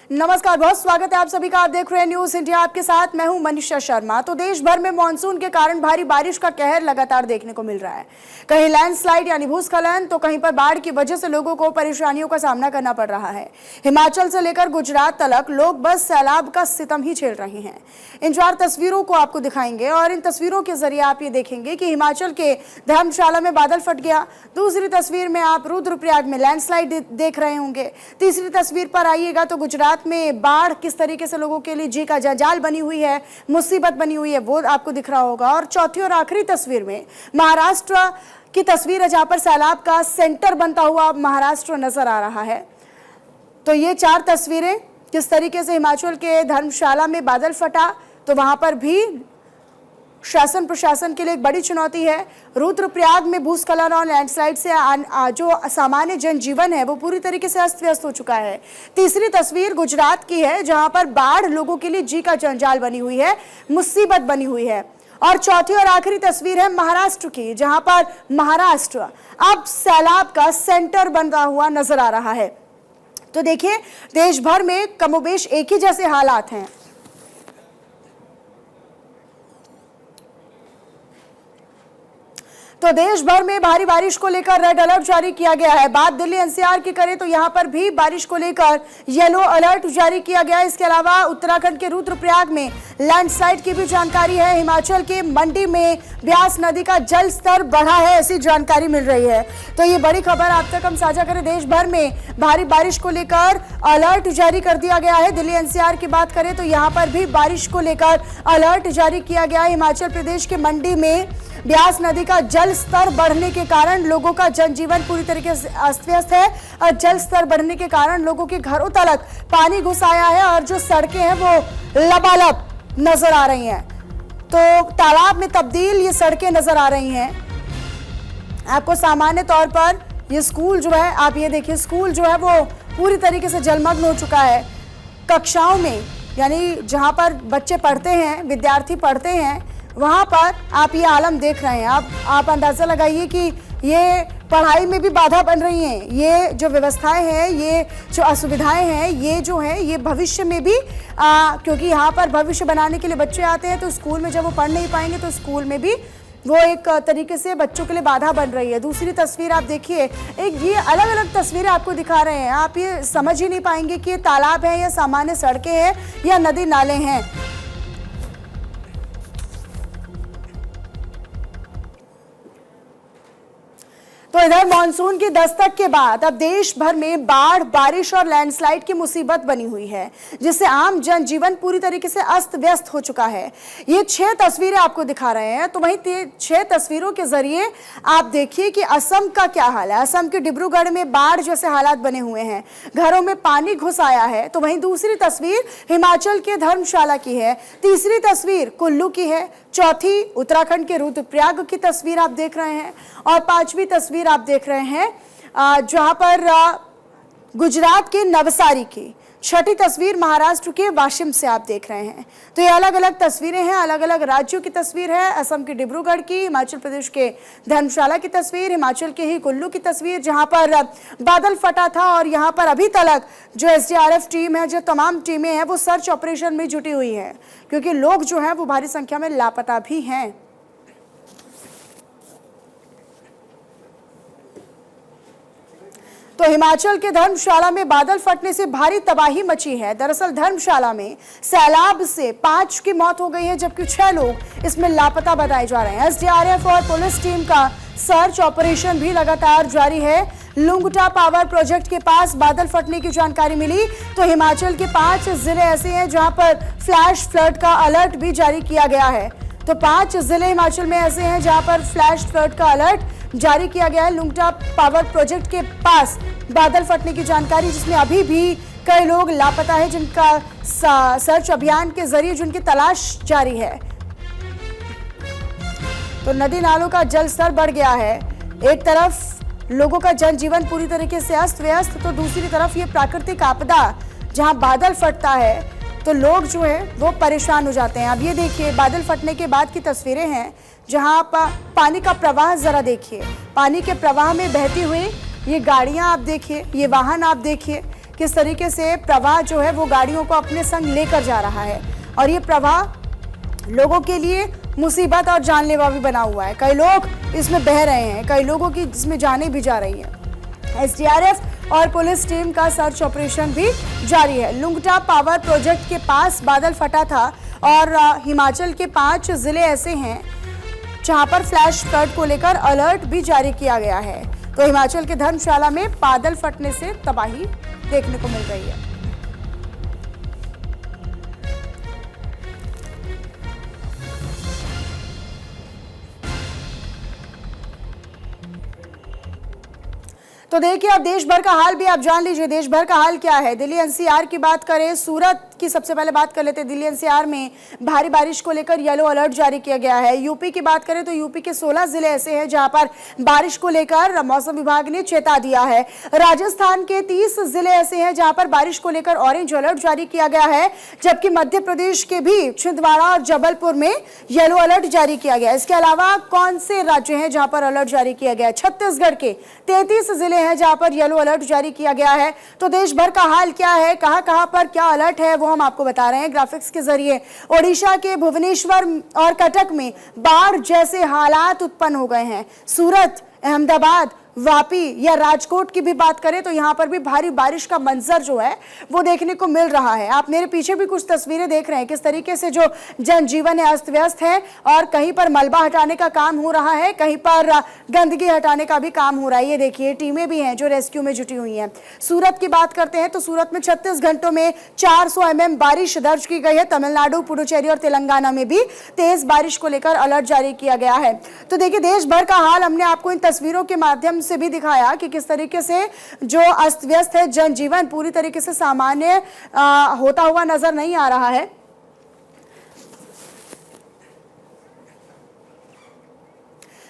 नमस्कार, बहुत स्वागत है आप सभी का। आप देख रहे हैं न्यूज इंडिया, आपके साथ मैं हूं मनीषा शर्मा। तो देश भर में मानसून के कारण भारी बारिश का कहर लगातार देखने को मिल रहा है। कहीं लैंडस्लाइड यानी भूस्खलन तो कहीं पर बाढ़ की वजह से लोगों को परेशानियों का सामना करना पड़ रहा है। हिमाचल से लेकर गुजरात तक लोग बस सैलाब का सितम ही झेल रहे हैं। इन 4 तस्वीरों को आपको दिखाएंगे और इन तस्वीरों के जरिए आप ये देखेंगे कि हिमाचल के धर्मशाला में बादल फट गया। दूसरी तस्वीर में आप रुद्रप्रयाग में लैंडस्लाइड देख रहे होंगे। तीसरी तस्वीर पर आइएगा तो गुजरात में बाढ़ किस तरीके से लोगों के लिए जी का जंजाल बनी हुई है, मुसीबत बनी हुई है, वो आपको दिख रहा होगा। और चौथी और आखिरी तस्वीर में महाराष्ट्र की तस्वीर है, जहां पर सैलाब का सेंटर बनता हुआ महाराष्ट्र नजर आ रहा है। तो ये 4 तस्वीरें किस तरीके से हिमाचल के धर्मशाला में बादल फटा, तो वहां पर भी शासन प्रशासन के लिए एक बड़ी चुनौती है। रुद्रप्रयाग में भूस्खलन और लैंडस्लाइड से जो सामान्य जनजीवन है वो पूरी तरीके से अस्त व्यस्त हो चुका है। तीसरी तस्वीर गुजरात की है, जहां पर बाढ़ लोगों के लिए जी का जंजाल बनी हुई है, मुसीबत बनी हुई है। और चौथी और आखिरी तस्वीर है महाराष्ट्र की, जहां पर महाराष्ट्र अब सैलाब का सेंटर बनता हुआ नजर आ रहा है। तो देखिए, देश भर में कमोबेश एक ही जैसे हालात हैं। तो देश भर में भारी बारिश को लेकर रेड अलर्ट जारी किया गया है। बात दिल्ली एनसीआर की करें तो यहां पर भी बारिश को लेकर येलो अलर्ट जारी किया गया है। इसके अलावा उत्तराखंड के रुद्रप्रयाग में लैंडस्लाइड की भी जानकारी है। हिमाचल के मंडी में ब्यास नदी का जल स्तर बढ़ा है, ऐसी जानकारी मिल रही है। तो ये बड़ी खबर आप तक हम साझा करें। देश भर में भारी बारिश को लेकर अलर्ट जारी कर दिया गया है। दिल्ली एनसीआर की बात करें तो यहाँ पर भी बारिश को लेकर अलर्ट जारी किया गया है। हिमाचल प्रदेश के मंडी में ब्यास नदी का जल स्तर बढ़ने के कारण लोगों का जनजीवन पूरी तरीके से अस्त व्यस्त है। और जल स्तर बढ़ने के कारण लोगों के घरों तक पानी घुस आया है और जो सड़कें हैं वो लबालब नजर आ रही हैं। तो तालाब में तब्दील ये सड़कें नजर आ रही हैं। आपको सामान्य तौर पर ये स्कूल जो है, आप ये देखिए, स्कूल जो है वो पूरी तरीके से जलमग्न हो चुका है। कक्षाओं में यानी जहां पर बच्चे पढ़ते हैं, विद्यार्थी पढ़ते हैं, वहां पर आप ये आलम देख रहे हैं। आप अंदाजा लगाइए कि ये पढ़ाई में भी बाधा बन रही हैं। ये जो व्यवस्थाएं हैं, ये जो असुविधाएं हैं, ये जो है ये भविष्य में भी क्योंकि यहाँ पर भविष्य बनाने के लिए बच्चे आते हैं, तो स्कूल में जब वो पढ़ नहीं पाएंगे तो स्कूल में भी वो एक तरीके से बच्चों के लिए बाधा बन रही है। दूसरी तस्वीर आप देखिए, एक ये अलग अलग तस्वीरें आपको दिखा रहे हैं। आप ये समझ ही नहीं पाएंगे कि ये तालाब है या सामान्य सड़कें हैं या नदी नाले हैं। तो इधर मानसून की दस्तक के बाद अब देश भर में बाढ़, बारिश और लैंडस्लाइड की मुसीबत बनी हुई है, जिससे आम जनजीवन पूरी तरीके से अस्त व्यस्त हो चुका है। ये 6 तस्वीरें आपको दिखा रहे हैं। तो वहीं 6 तस्वीरों के जरिए आप देखिए कि असम का क्या हाल है। असम के डिब्रूगढ़ में बाढ़ जैसे हालात बने हुए हैं, घरों में पानी घुस आया है। तो वहीं दूसरी तस्वीर हिमाचल के धर्मशाला की है, तीसरी तस्वीर कुल्लू की है, चौथी उत्तराखंड के रुद्रप्रयाग की तस्वीर आप देख रहे हैं और 5वीं तस्वीर आप देख रहे हैं जहां पर गुजरात के नवसारी की, छठी तस्वीर महाराष्ट्र के वाशिम से आप देख रहे हैं। तो ये अलग अलग तस्वीरें हैं, अलग अलग राज्यों की तस्वीर है। असम के डिब्रूगढ़ की, हिमाचल प्रदेश के धर्मशाला की तस्वीर, हिमाचल के ही कुल्लू की तस्वीर जहां पर बादल फटा था। और यहां पर अभी तक जो एसडीआरएफ टीम है, जो तमाम टीमें हैं, वो सर्च ऑपरेशन में जुटी हुई हैं, क्योंकि लोग जो है वो भारी संख्या में लापता भी हैं। तो हिमाचल के धर्मशाला में बादल फटने से भारी तबाही मची है। दरअसल धर्मशाला में सैलाब से 5 की मौत हो गई है, जबकि 6 लोग इसमें लापता बताए जा रहे हैं। एसडीआरएफ और पुलिस टीम का सर्च ऑपरेशन भी लगातार जारी है। लुंगटा पावर प्रोजेक्ट के पास बादल फटने की जानकारी मिली तो हिमाचल के 5 जिले ऐसे हैं जहां पर फ्लैश फ्लड का अलर्ट भी जारी किया गया है। तो 5 जिले हिमाचल में ऐसे हैं जहां पर फ्लैश फ्लड का अलर्ट जारी किया गया है। लुंगटा पावर प्रोजेक्ट के पास बादल फटने की जानकारी, जिसमें अभी भी कई लोग लापता है, जिनका सर्च अभियान के जरिए जिनकी तलाश जारी है। तो नदी नालों का जल स्तर बढ़ गया है। एक तरफ लोगों का जनजीवन पूरी तरीके से अस्त व्यस्त, तो दूसरी तरफ ये प्राकृतिक आपदा जहां बादल फटता है तो लोग जो है वो परेशान हो जाते हैं। अब ये देखिए, बादल फटने के बाद की तस्वीरें हैं जहां पानी का प्रवाह जरा देखिए। पानी के प्रवाह में बहती हुई ये गाड़ियां आप देखिए, ये वाहन आप देखिए, किस तरीके से प्रवाह जो है वो गाड़ियों को अपने संग लेकर जा रहा है और ये प्रवाह लोगों के लिए मुसीबत और जानलेवा भी बना हुआ है। कई लोग इसमें बह रहे हैं, कई लोगों की इसमें जानें भी जा रही हैं। एसडीआरएफ और पुलिस टीम का सर्च ऑपरेशन भी जारी है। लुंगटा पावर प्रोजेक्ट के पास बादल फटा था और हिमाचल के 5 जिले ऐसे हैं जहां पर फ्लैश फ्लड को लेकर अलर्ट भी जारी किया गया है। तो हिमाचल के धर्मशाला में बादल फटने से तबाही देखने को मिल रही है। तो देखिए अब देश भर का हाल भी आप जान लीजिए। देश भर का हाल क्या है, दिल्ली एनसीआर की बात करें, सूरत की सबसे पहले बात कर लेते हैं। दिल्ली एनसीआर में भारी बारिश को लेकर येलो अलर्ट जारी किया गया है। यूपी की बात करें तो यूपी के 16 जिले ऐसे हैं जहां पर बारिश को लेकर मौसम विभाग ने चेता दिया है। राजस्थान के 30 जिले ऐसे हैं जहां पर बारिश को लेकर ऑरेंज अलर्ट जारी किया गया है, जबकि मध्य प्रदेश के भी छिंदवाड़ा और जबलपुर में येलो अलर्ट जारी किया गया है। इसके अलावा कौन से राज्य हैं जहां पर अलर्ट जारी किया गया है? छत्तीसगढ़ के 33 जिले हैं जहां पर येलो अलर्ट जारी किया गया है। तो देश भर का हाल क्या है, कहां पर क्या अलर्ट है, वो हम आपको बता रहे हैं ग्राफिक्स के जरिए। ओडिशा के भुवनेश्वर और कटक में बाढ़ जैसे हालात उत्पन्न हो गए हैं। सूरत, अहमदाबाद, वापी या राजकोट की भी बात करें तो यहाँ पर भी भारी बारिश का मंजर जो है वो देखने को मिल रहा है। आप मेरे पीछे भी कुछ तस्वीरें देख रहे हैं किस तरीके से जो जनजीवन है अस्त व्यस्त है और कहीं पर मलबा हटाने का काम हो रहा है, कहीं पर गंदगी हटाने का भी काम हो रहा है। ये देखिए टीमें भी हैं जो रेस्क्यू में जुटी हुई हैं। सूरत की बात करते हैं तो सूरत में 36 घंटों में 400 mm बारिश दर्ज की गई है। तमिलनाडु, पुडुचेरी और तेलंगाना में भी तेज बारिश को लेकर अलर्ट जारी किया गया है। तो देखिए देश भर का हाल हमने आपको इन तस्वीरों के माध्यम से भी दिखाया कि किस तरीके से जो अस्त व्यस्त है जनजीवन पूरी तरीके से सामान्य होता हुआ नजर नहीं आ रहा है।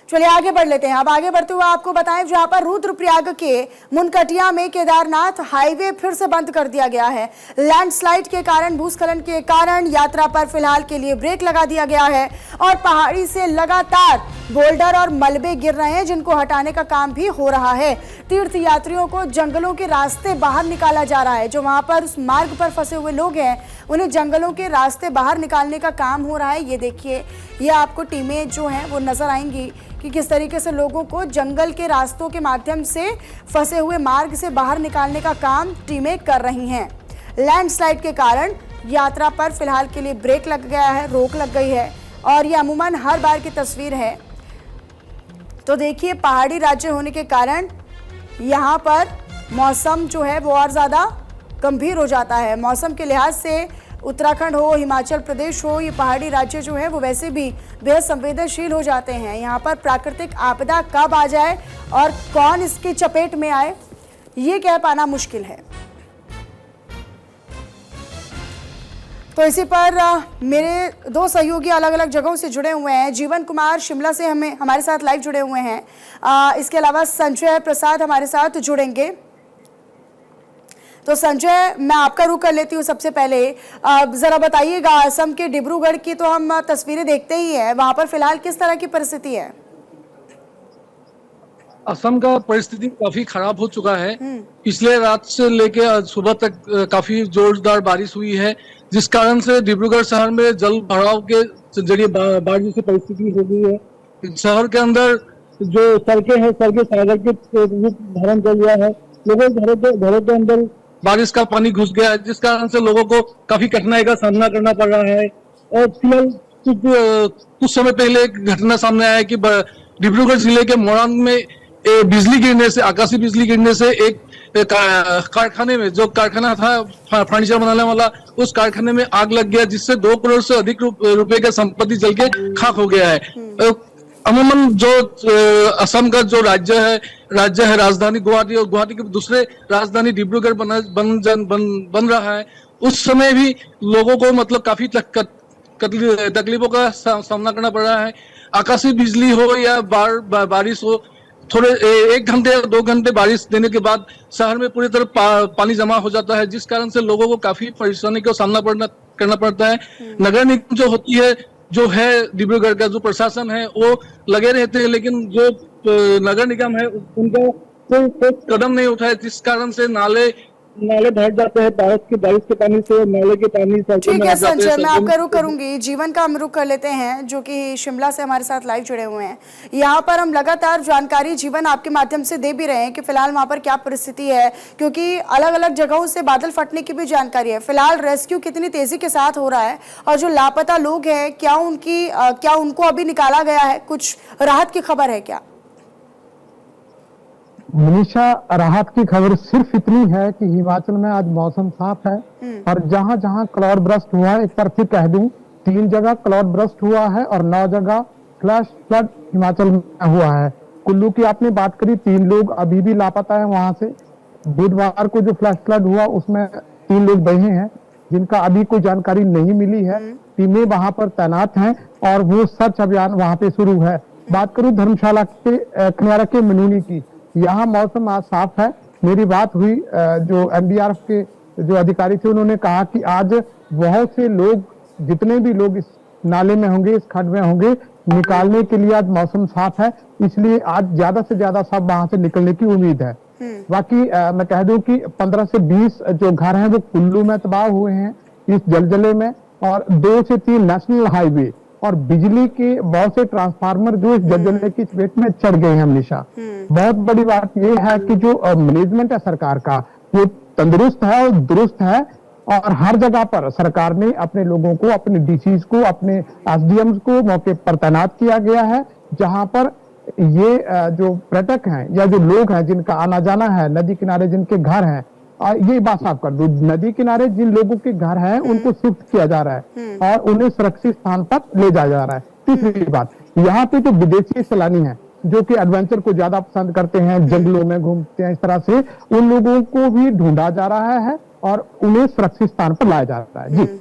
चलिए आगे बढ़ लेते हैं। अब आगे बढ़ते हुए आपको बताएं जहां पर रुद्रप्रयाग के मुनकटिया में केदारनाथ हाईवे फिर से बंद कर दिया गया है। लैंडस्लाइड के कारण, भूस्खलन के कारण यात्रा पर फिलहाल के लिए ब्रेक लगा दिया गया है और पहाड़ी से लगातार बोल्डर और मलबे गिर रहे हैं जिनको हटाने का काम भी हो रहा है। तीर्थ यात्रियों को जंगलों के रास्ते बाहर निकाला जा रहा है। जो वहां पर उस मार्ग पर फंसे हुए लोग हैं उन्हें जंगलों के रास्ते बाहर निकालने का काम हो रहा है। ये देखिए, ये आपको टीमें जो हैं वो नजर आएंगी कि किस तरीके से लोगों को जंगल के रास्तों के माध्यम से फंसे हुए मार्ग से बाहर निकालने का काम टीमें कर रही हैं। लैंडस्लाइड के कारण यात्रा पर फिलहाल के लिए ब्रेक लग गया है, रोक लग गई है और ये अमूमन हर बार की तस्वीर है। तो देखिए पहाड़ी राज्य होने के कारण यहाँ पर मौसम जो है वो और ज़्यादा गंभीर हो जाता है। मौसम के लिहाज से उत्तराखंड हो, हिमाचल प्रदेश हो, ये पहाड़ी राज्य जो है वो वैसे भी बेहद संवेदनशील हो जाते हैं। यहाँ पर प्राकृतिक आपदा कब आ जाए और कौन इसकी चपेट में आए ये कह पाना मुश्किल है। तो इसी पर मेरे 2 सहयोगी अलग अलग जगहों से जुड़े हुए हैं। जीवन कुमार शिमला से हमारे साथ लाइव जुड़े हुए हैं। इसके अलावा संजय प्रसाद हमारे साथ जुड़ेंगे। तो संजय, मैं आपका रुख कर लेती हूँ सबसे पहले। जरा बताइएगा, असम के डिब्रूगढ़ की तो हम तस्वीरें देखते ही हैं, वहां पर फिलहाल किस तरह की परिस्थिति है? असम का परिस्थिति काफी खराब हो चुका है। पिछले रात से लेकर सुबह तक काफी जोरदार बारिश हुई है, जिस कारण से डिब्रूगढ़ शहर में जल भराव के जरिए बाढ़ जैसी परिस्थिति हो गई है। शहर के अंदर जो सड़कें हैं, सड़कें सागर के रूप धारण कर लिया है। लोगों घरों के अंदर बारिश का पानी घुस गया है, जिस कारण से लोगों को काफी कठिनाई का सामना करना पड़ रहा है। और फिलहाल कुछ समय पहले एक घटना सामने आया कि डिब्रूगढ़ जिले के मोरान में बिजली गिरने से, आकाशीय बिजली गिरने से एक कारखाने में, जो कारखाना था फर्नीचर बनाने वाला, उस कारखाने में आग लग गया, जिससे 2 करोड़ से अधिक रुपए का संपत्ति जल के खाक हो गया है। अमूमन जो असम का जो राज्य है राजधानी गुवाहाटी और गुवाहाटी के दूसरे राजधानी डिब्रूगढ़ बन रहा है। उस समय भी लोगों को मतलब काफी तकलीफों का सामना करना पड़ रहा है। आकाशीय बिजली हो या बारिश हो, थोड़े 1 घंटे या 2 घंटे बारिश देने के बाद शहर में पूरी तरह पानी जमा हो जाता है, जिस कारण से लोगों को काफी परेशानी का सामना करना पड़ता है। नगर निगम जो है डिब्रूगढ़ का जो प्रशासन है वो लगे रहते हैं, लेकिन जो नगर निगम है उनका कोई कदम नहीं उठाए, जिस कारण से नाले नाले भर जाते हैं बारिश के पानी से, नाले के पानी सड़कों ठीक में है आ जाते हैं। संजय, मैं आपका रुख करूंगी। जीवन का हम रुख कर लेते हैं जो कि शिमला से हमारे साथ लाइव जुड़े हुए हैं। यहाँ पर हम लगातार जानकारी जीवन आपके माध्यम से दे भी रहे हैं कि फिलहाल वहाँ पर क्या परिस्थिति है, क्योंकि अलग अलग जगहों से बादल फटने की भी जानकारी है। फिलहाल रेस्क्यू कितनी तेजी के साथ हो रहा है और जो लापता लोग हैं क्या उनको अभी निकाला गया है? कुछ राहत की खबर है क्या? मनीषा, राहत की खबर सिर्फ इतनी है कि हिमाचल में आज मौसम साफ है और जहां जहां क्लाउड बर्स्ट हुआ है, एक बार फिर कह दूं, 3 जगह क्लाउड बर्स्ट हुआ है और 9 जगह फ्लैश फ्लड हिमाचल में हुआ है। कुल्लू की आपने बात करी, 3 लोग अभी भी लापता है वहां से। बुधवार को जो फ्लैश फ्लड हुआ उसमें 3 लोग बहे हैं जिनका अभी कोई जानकारी नहीं मिली है। टीमें वहां पर तैनात हैं और वो सर्च अभियान वहां पे शुरू है। बात करूं धर्मशाला के कन्यारा के मनूनी की, यहाँ मौसम आज साफ है। मेरी बात हुई जो एनडीआरएफ के जो अधिकारी थे, उन्होंने कहा कि आज बहुत से लोग, जितने भी लोग इस नाले में होंगे, इस खड्ड में होंगे, निकालने के लिए आज मौसम साफ है, इसलिए आज ज्यादा से ज्यादा सब वहां से निकलने की उम्मीद है। बाकी मैं कह दूं कि 15 से 20 जो घर हैं वो कुल्लू में तबाह हुए हैं इस जलजले में, और 2 से 3 नेशनल हाईवे और बिजली के बहुत से ट्रांसफार्मर जो इस जलजले की चपेट में चढ़ गए हैं। हमेशा बहुत बड़ी बात यह है कि जो मैनेजमेंट है सरकार का, वो तंदुरुस्त है और दुरुस्त है, और हर जगह पर सरकार ने अपने लोगों को, अपने डीसीज को, अपने एसडीएम्स को मौके पर तैनात किया गया है। जहां पर ये जो पर्यटक हैं या जो लोग हैं जिनका आना जाना है, नदी किनारे जिनके घर हैं, ये बात साफ कर दो, नदी किनारे जिन लोगों के घर हैं उनको शिफ्ट किया जा रहा है और उन्हें सुरक्षित स्थान पर ले जाया जा रहा है। तीसरी बात, यहाँ पे जो विदेशी सैलानी हैं जो कि एडवेंचर को ज्यादा पसंद करते हैं, जंगलों में घूमते हैं, इस तरह से उन लोगों को भी ढूंढा जा रहा है और उन्हें सुरक्षित स्थान पर लाया जा रहा है। जी।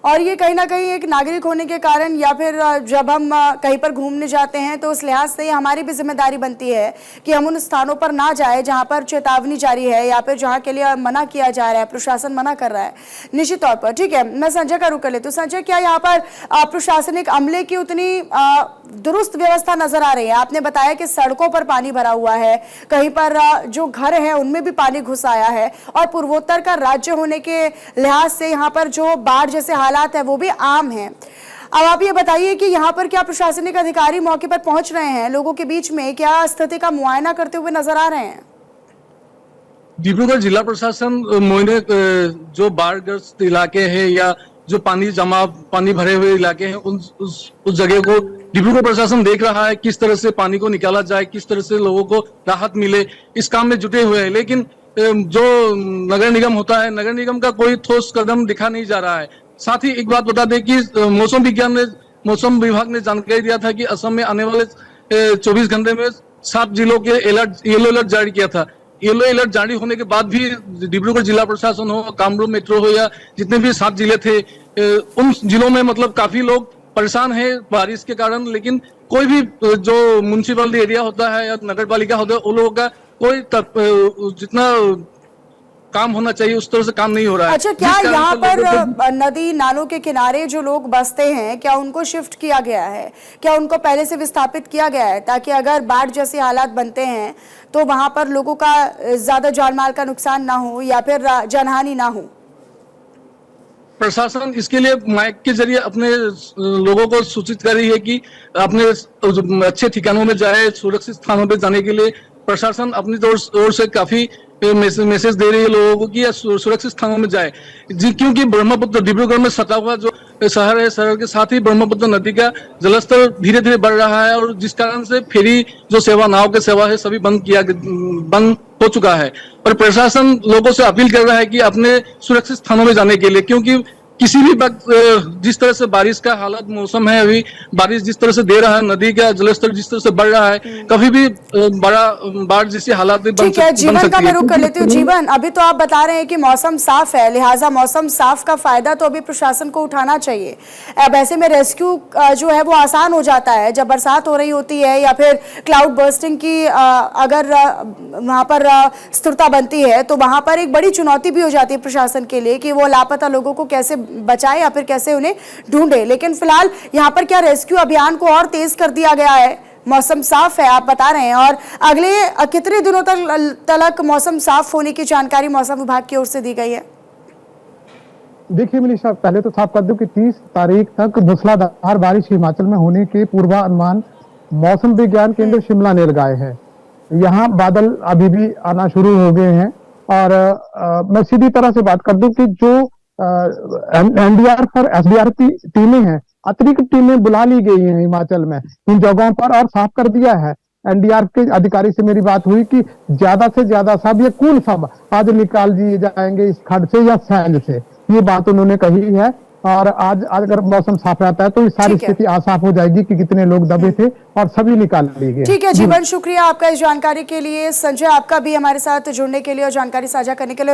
और ये कहीं ना कहीं एक नागरिक होने के कारण या फिर जब हम कहीं पर घूमने जाते हैं तो उस लिहाज से हमारी भी जिम्मेदारी बनती है कि हम उन स्थानों पर ना जाए जहां पर चेतावनी जारी है या फिर जहां के लिए मना किया जा रहा है, प्रशासन मना कर रहा है निश्चित तौर पर। ठीक है, मैं संजय का रुख कर लेती हूँ। संजय, क्या यहाँ पर प्रशासनिक अमले की उतनी दुरुस्त व्यवस्था नजर आ रही है? आपने बताया कि सड़कों पर पानी भरा हुआ है, कहीं पर जो घर है उनमें भी पानी घुस आया है, और पूर्वोत्तर का राज्य होने के लिहाज से यहाँ पर जो बाढ़ जैसे हालात है वो भी आम है। अब आप ये बताइए कि यहाँ पर क्या प्रशासनिक अधिकारी मौके पर पहुंच रहे हैं, लोगों के बीच में क्या स्थिति का मुआयना करते हुए नजर आ रहे हैं? डिब्रूगढ़ जिला प्रशासन मोइने जो बाढ़ग्रस्त इलाके हैं या जो पानी भरे हुए इलाके हैं उस जगह को डिब्रूगढ़ प्रशासन देख रहा है, किस तरह से पानी को निकाला जाए, किस तरह से लोगों को राहत मिले, इस काम में जुटे हुए हैं। लेकिन जो नगर निगम होता है, नगर निगम का कोई ठोस कदम दिखा नहीं जा रहा है। साथ ही एक बात बता दें कि मौसम विभाग ने जानकारी दिया था कि असम में आने वाले 24 घंटे में 7 जिलों के येलो अलर्ट जारी किया था। येलो अलर्ट जारी होने के बाद भी डिब्रूगढ़ जिला प्रशासन हो, कामरूप मेट्रो हो या जितने भी 7 जिले थे, उन जिलों में मतलब काफी लोग परेशान हैं बारिश के कारण। लेकिन कोई भी जो म्युनिसिपल एरिया होता है या नगर पालिका होता है, उन लोगों का कोई जितना काम होना चाहिए उस तरह से काम नहीं हो रहा है। अच्छा, क्या यहाँ पर नदी नालों के किनारे जो लोग बसते हैं, क्या उनको शिफ्ट किया गया है? क्या उनको पहले से विस्थापित किया गया है ताकि अगर बाढ़ जैसे हालात बनते हैं तो वहां पर लोगों का ज्यादा जान माल का नुकसान ना हो या फिर जानहानि ना हो? प्रशासन इसके लिए माइक के जरिए अपने लोगों को सूचित कर रही है कि अपने अच्छे ठिकानों में जाए, सुरक्षित स्थानों पर जाने के लिए प्रशासन अपनी ओर से काफी मैसेज दे रही है लोगों को कि सुरक्षित स्थानों में जाए। क्योंकि ब्रह्मपुत्र डिब्रूगढ़ में सटा हुआ जो शहर है, शहर के साथ ही ब्रह्मपुत्र नदी का जलस्तर धीरे धीरे बढ़ रहा है और जिस कारण से फेरी जो सेवा, नाव की सेवा है, सभी बंद हो चुका है। और प्रशासन लोगों से अपील कर रहा है कि अपने सुरक्षित स्थानों में जाने के लिए, क्योंकि किसी भी वक्त जिस तरह से बारिश का हालत मौसम है, अभी बारिश जिस तरह से दे रहा है, नदी का जलस्तर जिस तरह से बढ़ रहा है, कभी भी बड़ा बाढ़ जैसी हालात बन सकती है। जीवन का मैं रुख कर लेती हूँ। जीवन, अभी तो आप बता रहे हैं कि मौसम साफ है, लिहाजा मौसम साफ का फायदा तो अभी प्रशासन को उठाना चाहिए। अब ऐसे में रेस्क्यू जो है वो आसान हो जाता है जब बरसात हो रही होती है या फिर क्लाउड बर्स्टिंग की अगर वहां पर स्थिरता बनती है तो वहां पर एक बड़ी चुनौती भी हो जाती है प्रशासन के लिए कि वो लापता लोगों को कैसे बचाए या फिर कैसे उन्हें ढूंढे। लेकिन फिलहाल यहाँ पर क्या रेस्क्यू अभियान को और तेज कर दिया गया है मौसम साफ है आप बता रहे हैं, और अगले कितने दिनों तक मौसम साफ होने की जानकारी मौसम विभाग की ओर से दी गई है? देखिए मनीषा, पहले तो साफ कर दूं कि 30 तारीख तक मूसलाधार बारिश हिमाचल में होने के पूर्वानुमान मौसम विज्ञान केंद्र शिमला ने लगाए हैं। यहाँ बादल अभी भी आना शुरू हो गए हैं, और मैं सीधी तरह से बात कर दूं कि जो एनडीआरएफ और एसडीआरएफ टीमें हैं, अतिरिक्त टीमें बुला ली गई हैं हिमाचल में इन जगहों पर, और साफ कर दिया है। एनडीआरएफ के अधिकारी से मेरी बात हुई कि ज्यादा से ज्यादा सब ये कुल सब आज निकाल दिए जाएंगे इस खड्ड से या सैंड से, ये बात उन्होंने कही है। और आज अगर मौसम साफ रहता है तो ये सारी स्थिति साफ हो जाएगी कि कितने लोग दबे थे और सभी निकाल लिए गए। ठीक है जीवन, शुक्रिया आपका इस जानकारी के लिए। संजय, आपका भी हमारे साथ जुड़ने के लिए और जानकारी साझा करने के लिए।